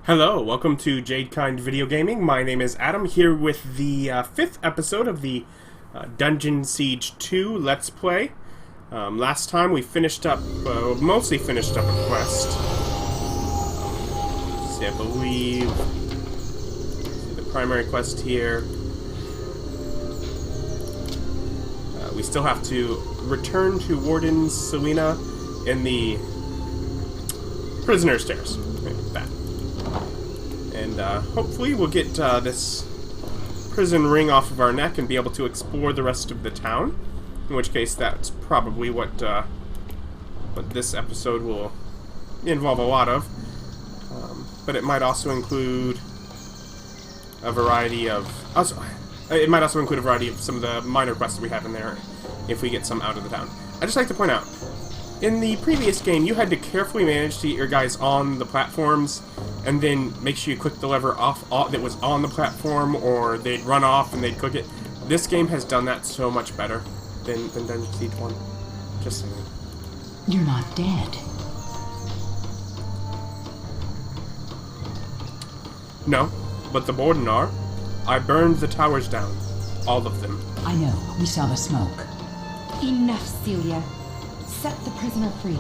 Hello, welcome to Jadekind Video Gaming. My name is Adam, here with the 5th episode of the Dungeon Siege 2 Let's Play. Last time we finished up, mostly finished up a quest. See, I believe the primary quest here. We still have to return to Warden Selena in the prisoner's stairs. That. And hopefully we'll get this prison ring off of our neck and be able to explore the rest of the town. In which case, that's probably what this episode will involve a lot of. But it might also include a variety of some of the minor quests that we have in there if we get some out of the town. I'd just like to point out, in the previous game, you had to carefully manage to get your guys on the platforms, and then make sure you click the lever off that was on the platform, or they'd run off and they'd click it. This game has done that so much better than Dungeon Siege 1. Just saying. You're not dead. No, but the Borden are. I burned the towers down. All of them. I know. We saw the smoke. Enough, Celia. Set the prisoner free.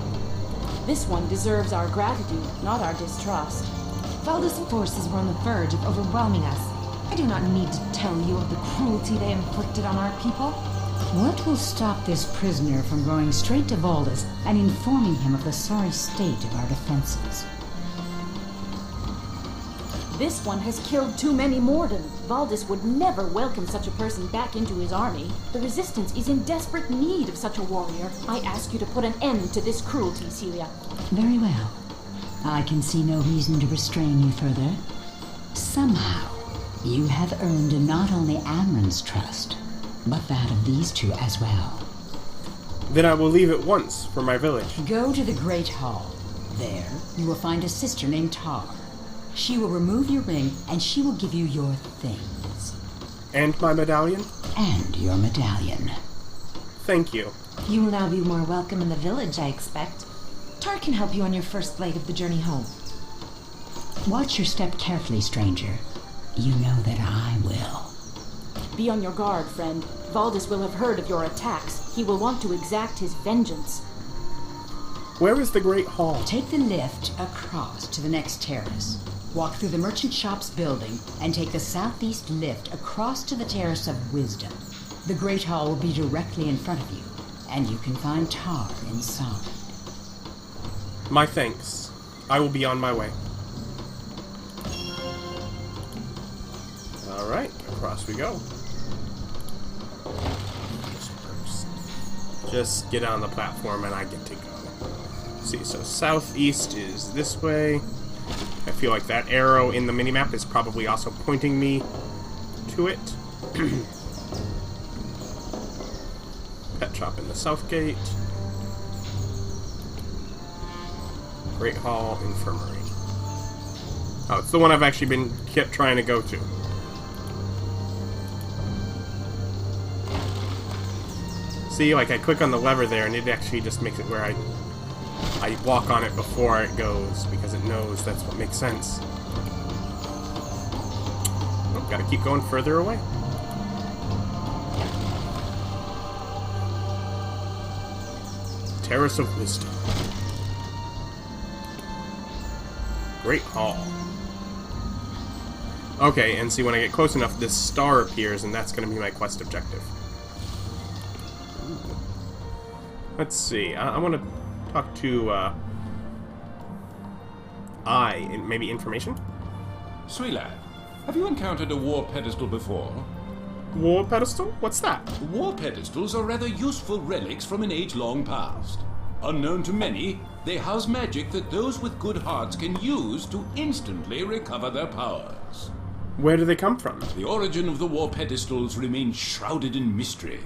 This one deserves our gratitude, not our distrust. Valda's forces were on the verge of overwhelming us. I do not need to tell you of the cruelty they inflicted on our people. What will stop this prisoner from going straight to Valda's and informing him of the sorry state of our defenses? This one has killed too many Morden. Valdis would never welcome such a person back into his army. The Resistance is in desperate need of such a warrior. I ask you to put an end to this cruelty, Celia. Very well. I can see no reason to restrain you further. Somehow, you have earned not only Amron's trust, but that of these two as well. Then I will leave at once for my village. Go to the Great Hall. There, you will find a sister named Tar. She will remove your ring, and she will give you your things. And my medallion? And your medallion. Thank you. You will now be more welcome in the village, I expect. Tar can help you on your first leg of the journey home. Watch your step carefully, stranger. You know that I will. Be on your guard, friend. Valdis will have heard of your attacks. He will want to exact his vengeance. Where is the Great Hall? Take the lift across to the next terrace. Walk through the merchant shop's building and take the southeast lift across to the Terrace of Wisdom. The Great Hall will be directly in front of you, and you can find Tar inside. My thanks. I will be on my way. Alright, across we go. Just get on the platform and I get to go. See, so southeast is this way. I feel like that arrow in the minimap is probably also pointing me to it. Pet shop in the south gate. Great Hall Infirmary. Oh, it's the one I've actually kept trying to go to. See, like I click on the lever there and it actually just makes it where I walk on it before it goes, because it knows that's what makes sense. Oh, gotta keep going further away. Terrace of Wisdom. Great Hall. Okay, and see, when I get close enough, this star appears, and that's gonna be my quest objective. Let's see, I want to talk to, maybe information? Dryad, have you encountered a war pedestal before? War pedestal? What's that? War pedestals are rather useful relics from an age-long past. Unknown to many, they house magic that those with good hearts can use to instantly recover their powers. Where do they come from? The origin of the war pedestals remains shrouded in mystery.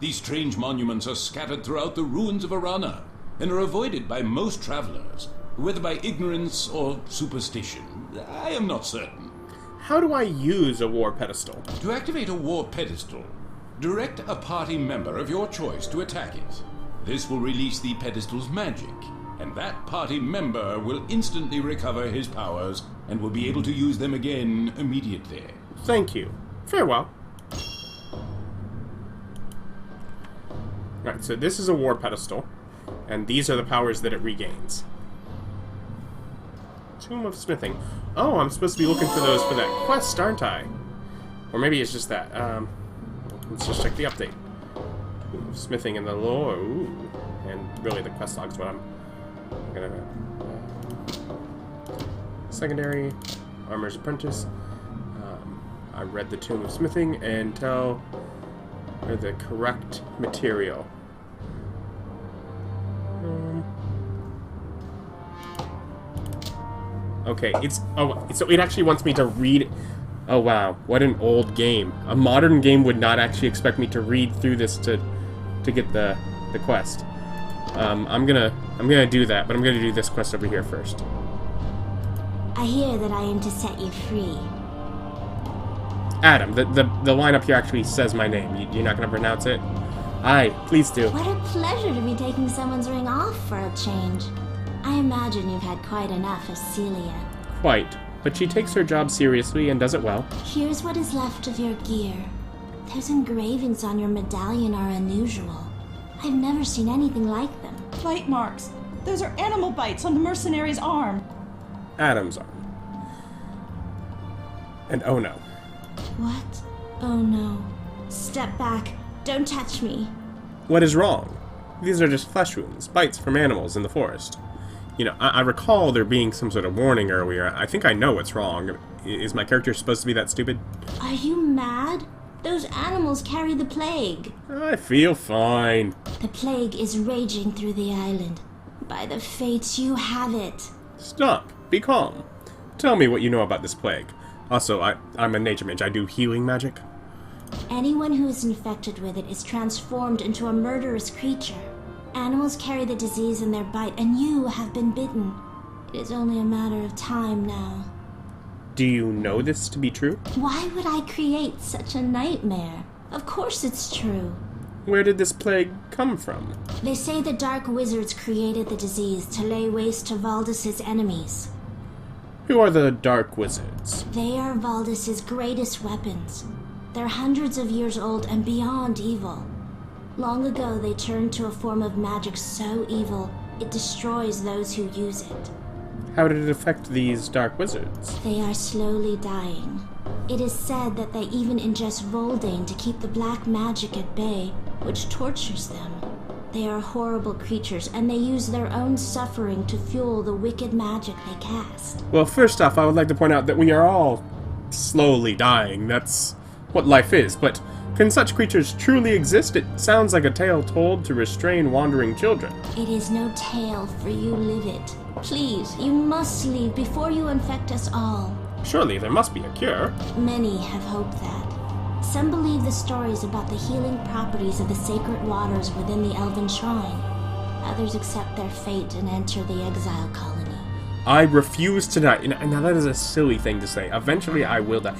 These strange monuments are scattered throughout the ruins of Arana, and are avoided by most travelers, whether by ignorance or superstition. I am not certain. How do I use a war pedestal? To activate a war pedestal, direct a party member of your choice to attack it. This will release the pedestal's magic. and that party member will instantly recover his powers and will be able to use them again immediately. Thank you. Farewell. Right, so this is a war pedestal, and these are the powers that it regains. Tomb of Smithing. Oh, I'm supposed to be looking for those for that quest, aren't I? Or maybe it's just that. Let's just check the update. Tomb of Smithing in the lore. Ooh. And really the quest log's what I'm gonna... secondary. Armor's Apprentice. I read the Tomb of Smithing and tell her the correct material. Okay, so it actually wants me to read. Oh wow, what an old game. A modern game would not actually expect me to read through this to get the quest. I'm gonna do that, but I'm gonna do this quest over here first. I hear that I am to set you free. Adam, the line up here actually says my name. You're not gonna pronounce it? Aye, please do. What a pleasure to be taking someone's ring off for a change. I imagine you've had quite enough of Celia. Quite, but she takes her job seriously and does it well. Here's what is left of your gear. Those engravings on your medallion are unusual. I've never seen anything like them. Bite marks. Those are animal bites on the mercenary's arm. Adam's arm. And oh no. What? Oh no. Step back. Don't touch me. What is wrong? These are just flesh wounds, bites from animals in the forest. You know, I recall there being some sort of warning earlier. I think I know what's wrong. Is my character supposed to be that stupid? Are you mad? Those animals carry the plague. I feel fine. The plague is raging through the island. By the fates, you have it. Stop. Be calm. Tell me what you know about this plague. Also, I'm a nature mage. I do healing magic. Anyone who is infected with it is transformed into a murderous creature. Animals carry the disease in their bite, and you have been bitten. It is only a matter of time now. Do you know this to be true? Why would I create such a nightmare? Of course it's true. Where did this plague come from? They say the Dark Wizards created the disease to lay waste to Valdis's enemies. Who are the Dark Wizards? They are Valdis's greatest weapons. They're hundreds of years old and beyond evil. Long ago, they turned to a form of magic so evil, it destroys those who use it. How did it affect these Dark Wizards? They are slowly dying. It is said that they even ingest Voldane to keep the black magic at bay, which tortures them. They are horrible creatures, and they use their own suffering to fuel the wicked magic they cast. Well, first off, I would like to point out that we are all slowly dying. That's what life is, but can such creatures truly exist? It sounds like a tale told to restrain wandering children. It is no tale, for you live it. Please, you must leave before you infect us all. Surely there must be a cure. Many have hoped that. Some believe the stories about the healing properties of the sacred waters within the Elven Shrine. Others accept their fate and enter the exile colony. I refuse to die. Now that is a silly thing to say. Eventually I will die.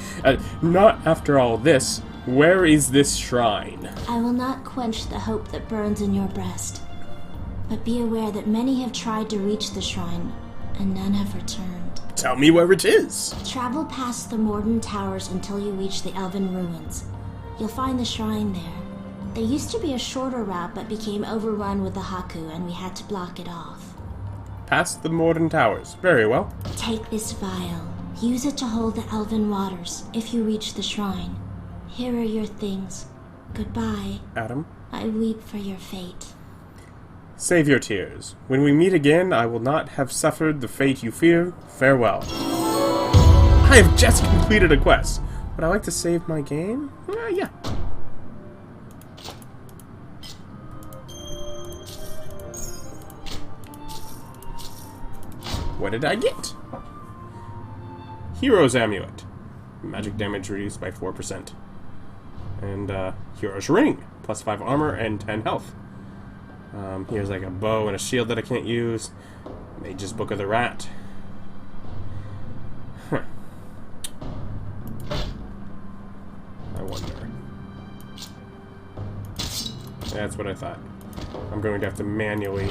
Not after all this. Where is this shrine? I will not quench the hope that burns in your breast. But be aware that many have tried to reach the shrine, and none have returned. Tell me where it is. Travel past the Morden Towers until you reach the Elven Ruins. You'll find the shrine there. There used to be a shorter route but became overrun with the Hak'u, and we had to block it off. Past the Morden Towers. Very well. Take this vial. Use it to hold the Elven waters if you reach the shrine. Here are your things. Goodbye. Adam? I weep for your fate. Save your tears. When we meet again, I will not have suffered the fate you fear. Farewell. I have just completed a quest. Would I like to save my game? Yeah. What did I get? Hero's Amulet. Magic damage reduced by 4%. And, Hero's Ring. Plus 5 armor and 10 health. Here's like a bow and a shield that I can't use. Mage's Book of the Rat. Huh. I wonder. That's what I thought. I'm going to have to manually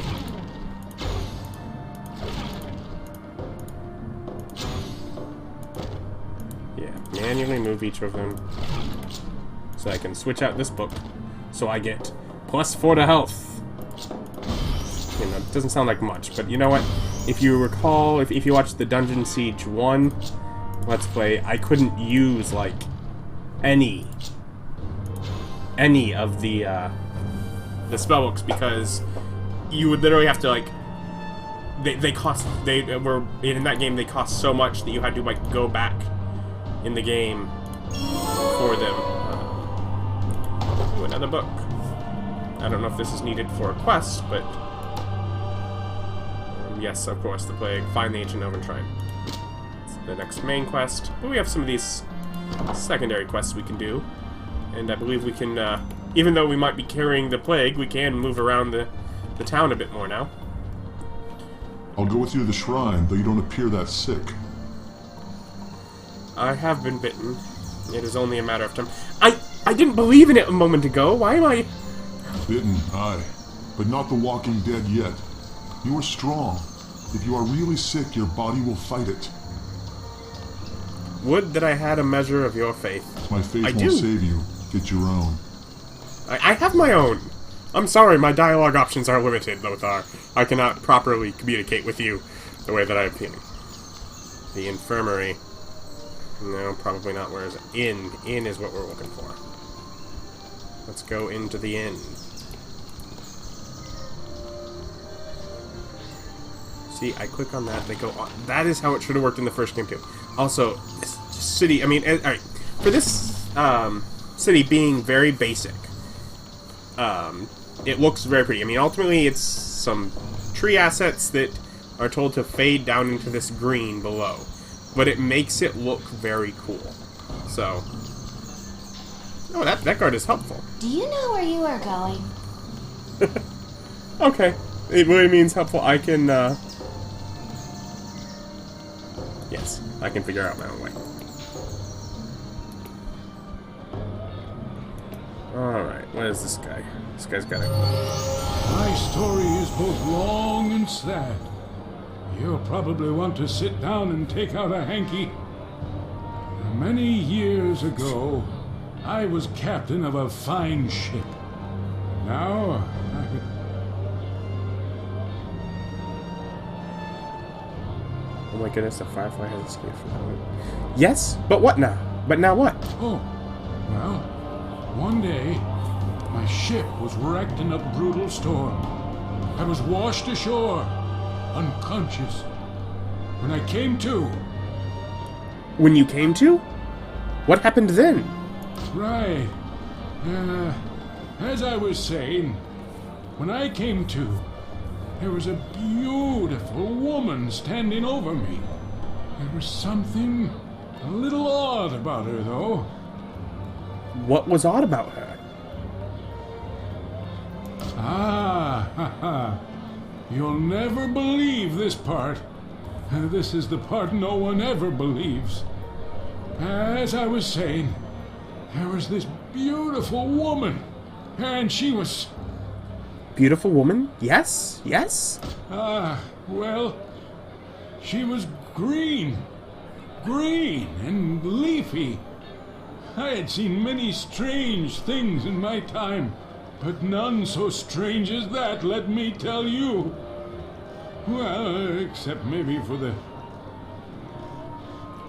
manually move each of them. So I can switch out this book. So I get +4 to health. You know, it doesn't sound like much, but you know what? If you recall, if you watched the Dungeon Siege 1 Let's Play, I couldn't use, like, any of the spellbooks because you would literally have to, like, they were in that game, they cost so much that you had to, like, go back in the game for them. Ooh, another book. I don't know if this is needed for a quest, but yes, of course, the plague. Find the ancient Elven shrine. It's the next main quest. But we have some of these secondary quests we can do, and I believe we can, even though we might be carrying the plague, we can move around the town a bit more now. I'll go with you to the shrine, though you don't appear that sick. I have been bitten. It is only a matter of time. I didn't believe in it a moment ago. Why am I... Bitten, aye. But not the walking dead yet. You are strong. If you are really sick, your body will fight it. Would that I had a measure of your faith. My faith I won't do. save you. Get your own. I have my own. I'm sorry, my dialogue options are limited, Lothar. I cannot properly communicate with you the way that I'm feeling. The infirmary. No, probably not. Where is it? Inn. Inn is what we're looking for. Let's go into the inn. See, I click on that, they go on. That is how it should have worked in the first game, too. Also, this city, I mean, alright, for this city being very basic, it looks very pretty. I mean, ultimately, it's some tree assets that are told to fade down into this green below. But it makes it look very cool. So... Oh, that guard is helpful. Do you know where you are going? Okay. It really means helpful. I can, yes, I can figure out my own way. Alright, what is this guy? This guy's got a... My story is both long and sad. You'll probably want to sit down and take out a hanky. Many years ago, I was captain of a fine ship. Now, Oh my goodness, the Firefly has escaped from that one. Yes, but what now? But now what? oh, well, one day, my ship was wrecked in a brutal storm. I was washed ashore, unconscious. When I came to, When you came to? What happened then? right, as I was saying, when I came to, there was a beautiful woman standing over me. There was something a little odd about her, though. What was odd about her? Ah, ha, ha. You'll never believe this part. This is the part no one ever believes. As I was saying, there was this beautiful woman, and she was... Beautiful woman? Yes? Yes? well, she was green. Green and leafy. I had seen many strange things in my time, but none so strange as that, let me tell you. Well, except maybe for the...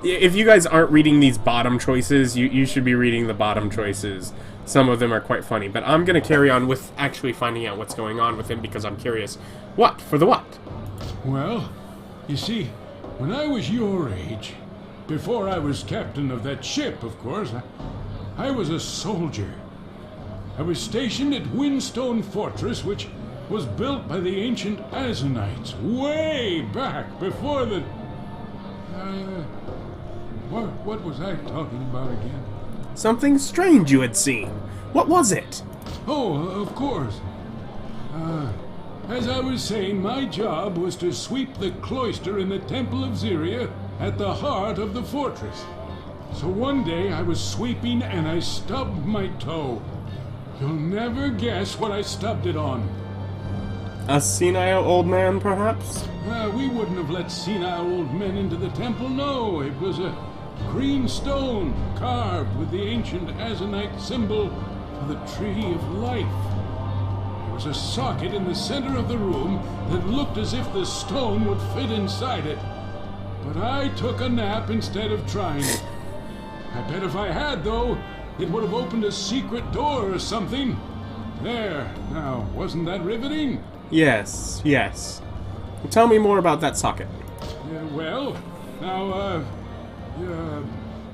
If you guys aren't reading these bottom choices, you should be reading the bottom choices. Some of them are quite funny, but I'm going to carry on with actually finding out what's going on with him because I'm curious. What? For the what? Well, you see, when I was your age, before I was captain of that ship, of course, I was a soldier. I was stationed at Windstone Fortress, which was built by the ancient Azanites way back before the... What was I talking about again? Something strange you had seen. What was it? Oh, of course. As I was saying, my job was to sweep the cloister in the Temple of Zyria at the heart of the fortress. So one day I was sweeping and I stubbed my toe. You'll never guess what I stubbed it on. A senile old man, perhaps? We wouldn't have let senile old men into the temple, no. It was a green stone carved with the ancient Azanite symbol for the Tree of Life. There was a socket in the center of the room that looked as if the stone would fit inside it. But I took a nap instead of trying it. I bet if I had, though, it would have opened a secret door or something. There, now, wasn't that riveting? Yes, yes. Tell me more about that socket. Well, now,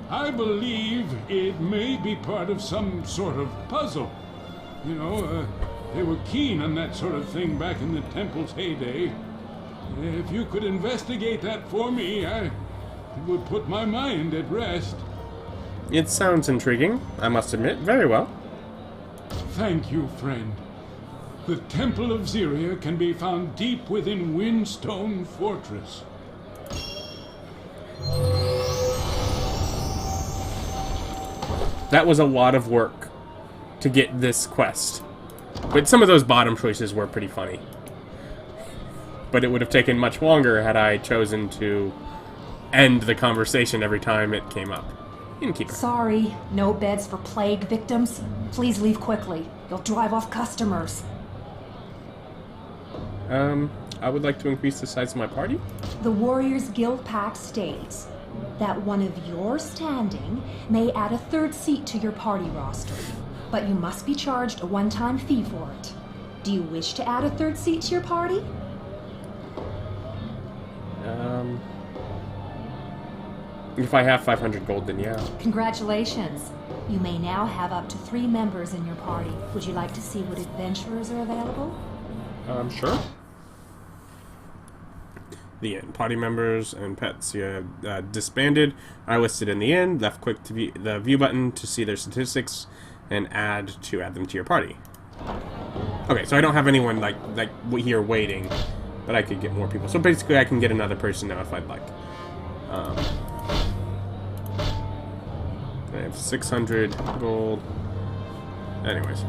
I believe it may be part of some sort of puzzle. You know, they were keen on that sort of thing back in the temple's heyday. If you could investigate that for me, it would put my mind at rest. It sounds intriguing, I must admit. Very well. Thank you, friend. The Temple of Zyria can be found deep within Windstone Fortress. That was a lot of work to get this quest. But some of those bottom choices were pretty funny. But it would have taken much longer had I chosen to end the conversation every time it came up. Innkeeper. Sorry, no beds for plague victims. Please leave quickly. You'll drive off customers. I would like to increase the size of my party. The Warriors Guild Pact states that one of your standing may add a third seat to your party roster, but you must be charged a one-time fee for it. Do you wish to add a third seat to your party? If I have 500 gold, then yeah. Congratulations. You may now have up to 3 members in your party. Would you like to see what adventurers are available? Sure. The end. Party members and pets disbanded are listed in the end. Left click to view the view button to see their statistics and add them to your party. Okay, so I don't have anyone like here waiting, but I could get more people. So basically, I can get another person now if I'd like. I have 600 gold. Anyways,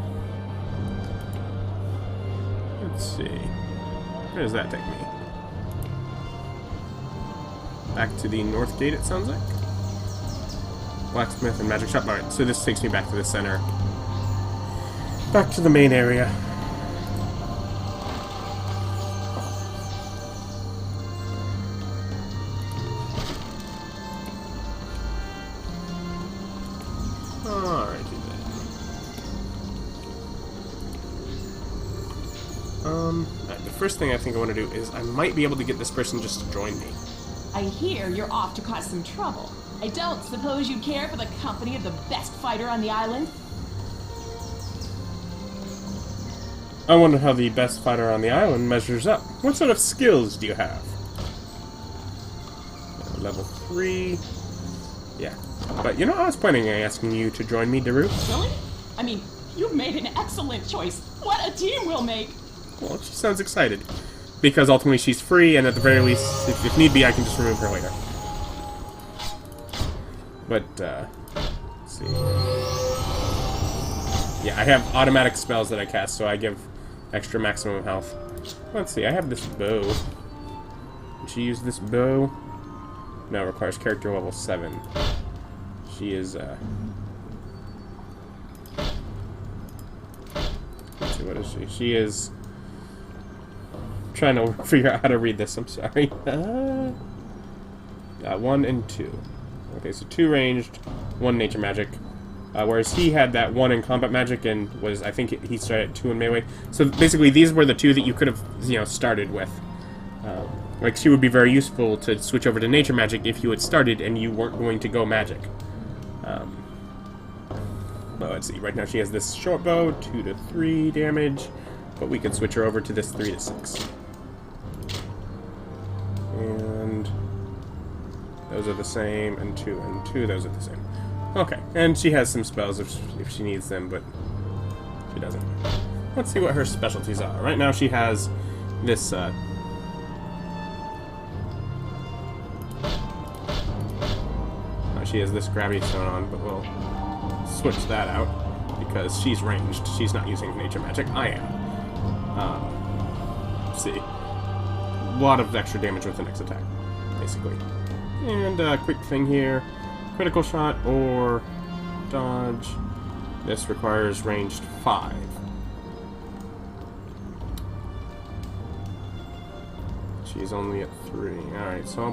let's see. Where does that take me? Back to the north gate, it sounds like. Blacksmith and magic shop. Alright, so this takes me back to the center. Back to the main area. Alrighty then. The first thing I think I want to do is I might be able to get this person just to join me. I hear you're off to cause some trouble. I don't suppose you'd care for the company of the best fighter on the island? I wonder how the best fighter on the island measures up. What sort of skills do you have? Level 3. Yeah. But you know, I was planning on asking you to join me, Daru. Really? I mean, you've made an excellent choice. What a team we'll make! Well, she sounds excited. Because ultimately she's free, and at the very least, if need be, I can just remove her later. But, let's see. Yeah, I have automatic spells that I cast, so I give extra maximum health. Let's see, I have this bow. Did she use this bow? No, it requires character level 7. She is, let's see, what is she? She is... trying to figure out how to read this, I'm sorry. 1 and 2. Okay, so 2 ranged, 1 nature magic. Whereas he had that 1 in combat magic and was, I think he started at 2 in melee. So basically these were the 2 that you could have, you know, started with. Like, she would be very useful to switch over to nature magic if you had started and you weren't going to go magic. Well, let's see, right now she has this short bow, 2 to 3 damage, but we can switch her over to this 3 to 6. And those are the same, and 2 and 2, those are the same. Okay, and she has some spells if she needs them, but she doesn't. Let's see what her specialties are. Right now she has this, she has this gravity stone on, but we'll switch that out, because she's ranged. She's not using nature magic. I am. Let's see. A lot of extra damage with the next attack, basically. And a quick thing here. critical shot or dodge. This requires ranged 5. She's only at 3. Alright, so...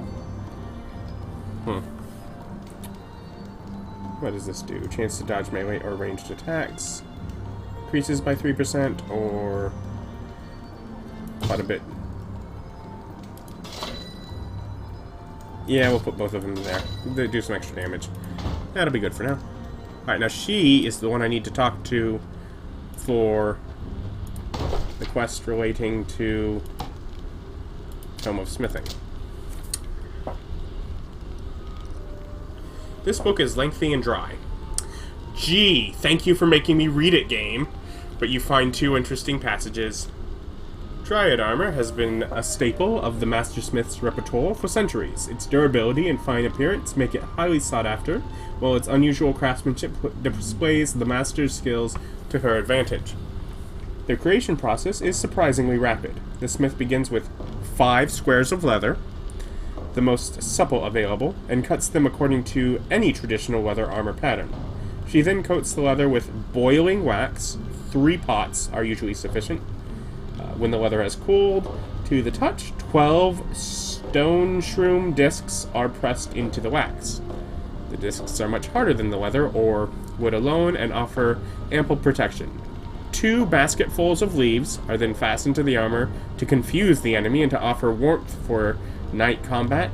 What does this do? Chance to dodge melee or ranged attacks. Increases by 3% or... quite a bit. Yeah, we'll put both of them there. They do some extra damage. That'll be good for now. Alright, now she is the one I need to talk to for the quest relating to Tome of Smithing. This book is lengthy and dry. Gee, thank you for making me read it, game. But you find 2 interesting passages. Dryad armor has been a staple of the Mastersmith's repertoire for centuries. Its durability and fine appearance make it highly sought after, while its unusual craftsmanship displays the master's skills to her advantage. The creation process is surprisingly rapid. The smith begins with 5 squares of leather, the most supple available, and cuts them according to any traditional leather armor pattern. She then coats the leather with boiling wax. 3 pots are usually sufficient. When the leather has cooled to the touch, 12 stone shroom discs are pressed into the wax. The discs are much harder than the leather or wood alone and offer ample protection. 2 basketfuls of leaves are then fastened to the armor to confuse the enemy and to offer warmth for night combat.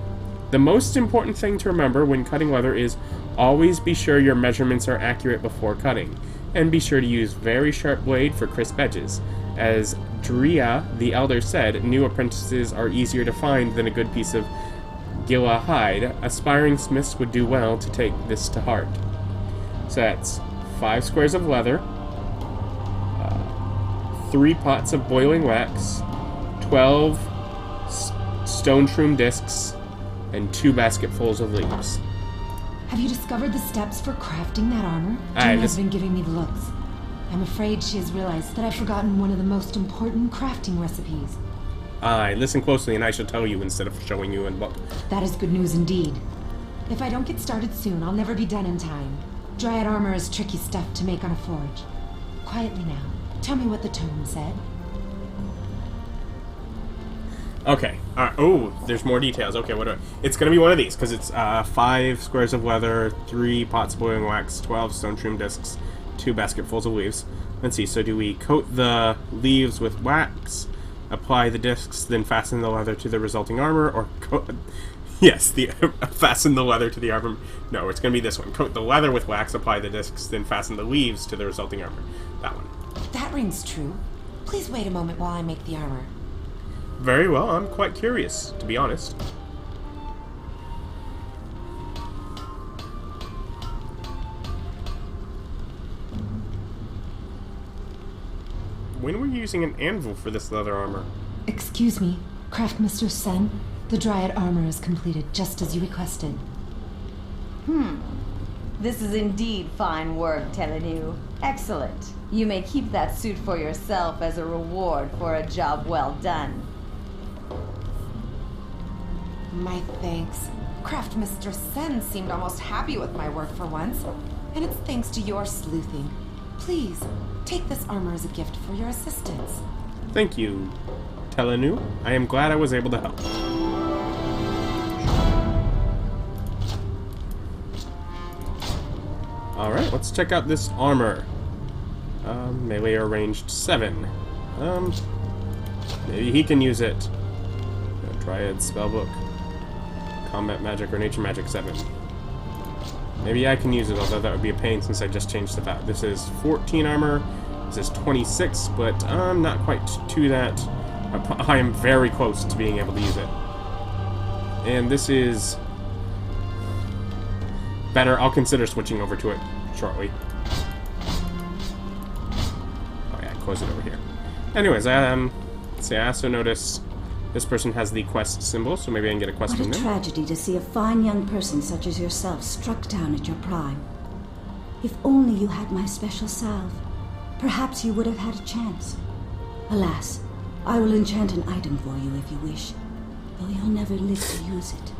The most important thing to remember when cutting leather is always be sure your measurements are accurate before cutting, and be sure to use very sharp blade for crisp edges. As Dryad the Elder said, new apprentices are easier to find than a good piece of Gila hide. Aspiring smiths would do well to take this to heart. So that's 5 squares of leather, 3 pots of boiling wax, 12 stone shroom discs, and 2 basketfuls of leaves. Have you discovered the steps for crafting that armor? Jen has been giving me the looks. I'm afraid she has realized that I've forgotten one of the most important crafting recipes. Aye, listen closely and I shall tell you instead of showing you in book. That is good news indeed. If I don't get started soon, I'll never be done in time. Dryad armor is tricky stuff to make on a forge. Quietly now, tell me what the tome said. Okay. Oh, there's more details. Okay, it's going to be one of these, because it's 5 squares of leather, 3 pots of boiling wax, 12 stone shroom discs, 2 basketfuls of leaves. Let's see, so do we coat the leaves with wax, apply the discs, then fasten the leather to the resulting armor, or yes, fasten the leather to the armor. No, it's going to be this one. Coat the leather with wax, apply the discs, then fasten the leaves to the resulting armor. That one. That rings true. Please wait a moment while I make the armor. Very well, I'm quite curious, to be honest. When were you using an anvil for this leather armor? Excuse me, Craftmaster Sen. The Dryad armor is completed just as you requested. This is indeed fine work, Telenu. Excellent. You may keep that suit for yourself as a reward for a job well done. My thanks. Craftmaster Sen seemed almost happy with my work for once, and it's thanks to your sleuthing. Please, take this armor as a gift for your assistance. Thank you, Telenu. I am glad I was able to help. Alright, let's check out this armor. Melee or ranged 7. Maybe he can use it. Dryad spellbook. Combat magic or nature magic 7. Maybe I can use it, although that would be a pain since I just changed the VAT. This is 14 armor. This is 26, but I'm not quite to that. I am very close to being able to use it. And this is better. I'll consider switching over to it shortly. Oh yeah, close it over here. Anyways, let's see, I also notice this person has the quest symbol, so maybe I can get a quest from them. What a tragedy to see a fine young person such as yourself struck down at your prime. If only you had my special salve, perhaps you would have had a chance. Alas, I will enchant an item for you if you wish, though you'll never live to use it.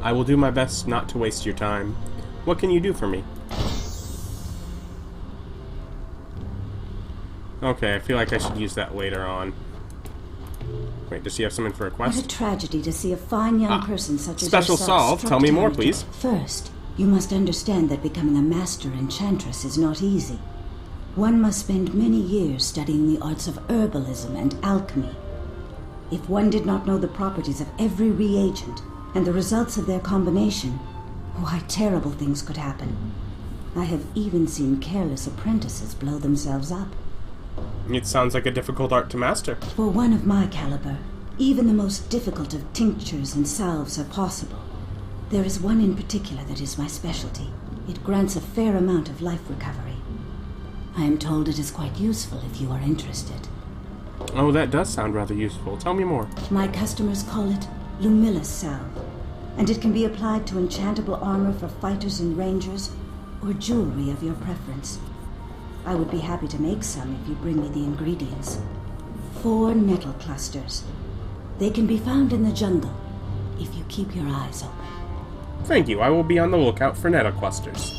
I will do my best not to waste your time. What can you do for me? Okay, I feel like I should use that later on. Wait, does she have something for a quest? What a tragedy to see a fine young person such as special yourself solve. struck Tell me down more, at please. First, you must understand that becoming a master enchantress is not easy. One must spend many years studying the arts of herbalism and alchemy. If one did not know the properties of every reagent and the results of their combination, why, terrible things could happen. I have even seen careless apprentices blow themselves up. It sounds like a difficult art to master. For one of my caliber, even the most difficult of tinctures and salves are possible. There is one in particular that is my specialty. It grants a fair amount of life recovery. I am told it is quite useful if you are interested. Oh, that does sound rather useful. Tell me more. My customers call it Lumilus salve, and it can be applied to enchantable armor for fighters and rangers, or jewelry of your preference. I would be happy to make some if you bring me the ingredients. 4 nettle clusters. They can be found in the jungle, if you keep your eyes open. Thank you. I will be on the lookout for nettle clusters.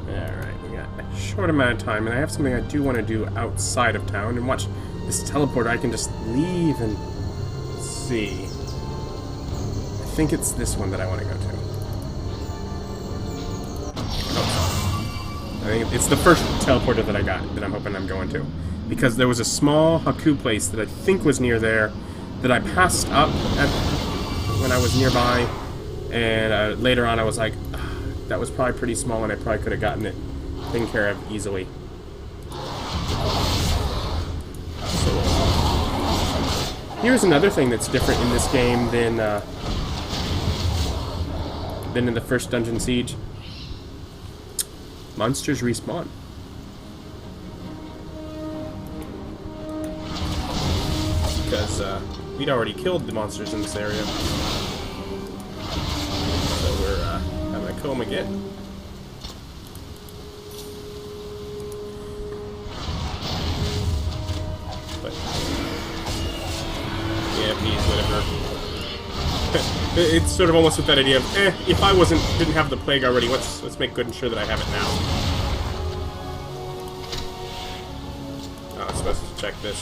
Alright, we got a short amount of time, and I have something I do want to do outside of town, and watch this teleporter. I can just leave and see. I think it's this one that I want to go to. I think it's the first teleporter that I got that I'm hoping I'm going to. Because there was a small Hak'u place that I think was near there that I passed up at when I was nearby, and later on I was like, that was probably pretty small and I probably could have gotten it taken care of easily. So, here's another thing that's different in this game than in the first Dungeon Siege. Monsters respawn. Because we'd already killed the monsters in this area. So we're having to kill them again. But yeah, please, whatever. It's sort of almost with that idea of, if I didn't have the plague already, let's make good and sure that I have it now. Oh, I'm supposed to check the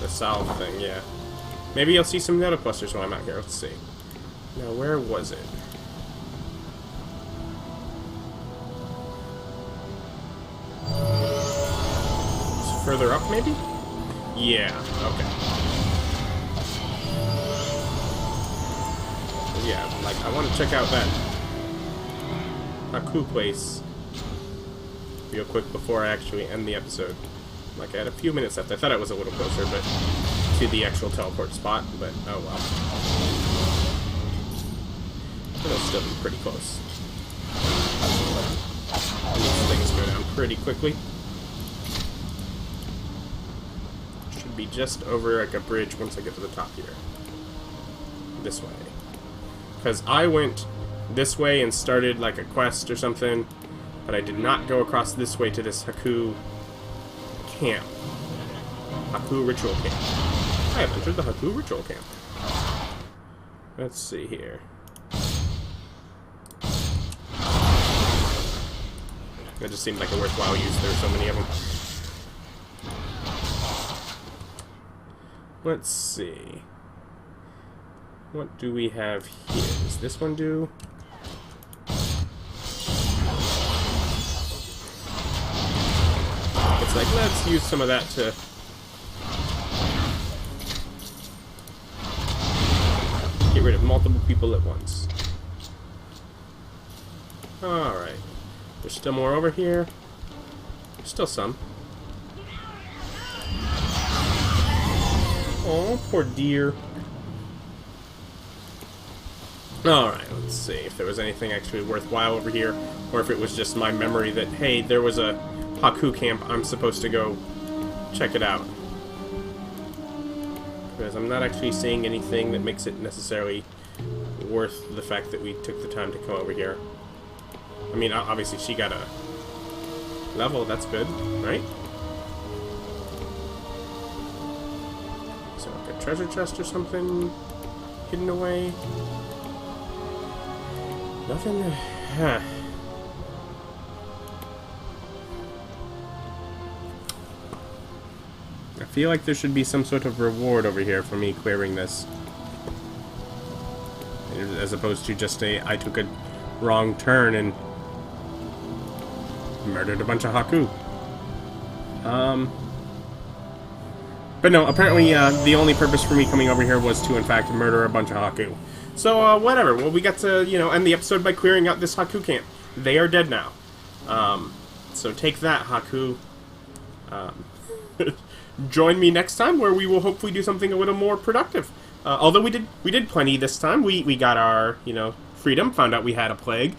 salve thing, yeah. Maybe you'll see some nettle clusters while I'm out here. Let's see. Now, where was it? It's further up, maybe? Yeah, okay. Yeah, like, I want to check out that Hak'u place real quick before I actually end the episode. Like, I had a few minutes left. I thought it was a little closer, but to the actual teleport spot, but oh well. It'll still be pretty close. These things go down pretty quickly. Should be just over like a bridge once I get to the top here. This way. Because I went this way and started like a quest or something, but I did not go across this way to this Hak'u camp. Hak'u ritual camp. I have entered the Hak'u ritual camp. Let's see here. That just seemed like a worthwhile use. There are so many of them. Let's see. What do we have here? Does this one do? It's like, let's use some of that to... get rid of multiple people at once. Alright. There's still more over here. There's still some. Oh, poor dear. Alright, let's see if there was anything actually worthwhile over here, or if it was just my memory that, hey, there was a Hak'u camp, I'm supposed to go check it out. Because I'm not actually seeing anything that makes it necessarily worth the fact that we took the time to come over here. I mean, obviously she got a level, that's good, right? So like a treasure chest or something? hidden away. Nothing. Huh. I feel like there should be some sort of reward over here for me clearing this. As opposed to just I took a wrong turn and murdered a bunch of Hak'u. But no, apparently the only purpose for me coming over here was to, in fact, murder a bunch of Hak'u. So, whatever. Well, we got to, end the episode by clearing out this Hak'u camp. They are dead now. So take that, Hak'u. Join me next time, where we will hopefully do something a little more productive. Although we did plenty this time. We got our, freedom, found out we had a plague,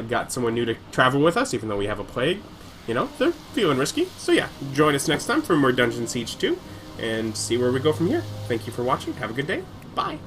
got someone new to travel with us, even though we have a plague. They're feeling risky. So yeah, join us next time for more Dungeon Siege 2, and see where we go from here. Thank you for watching. Have a good day. Bye.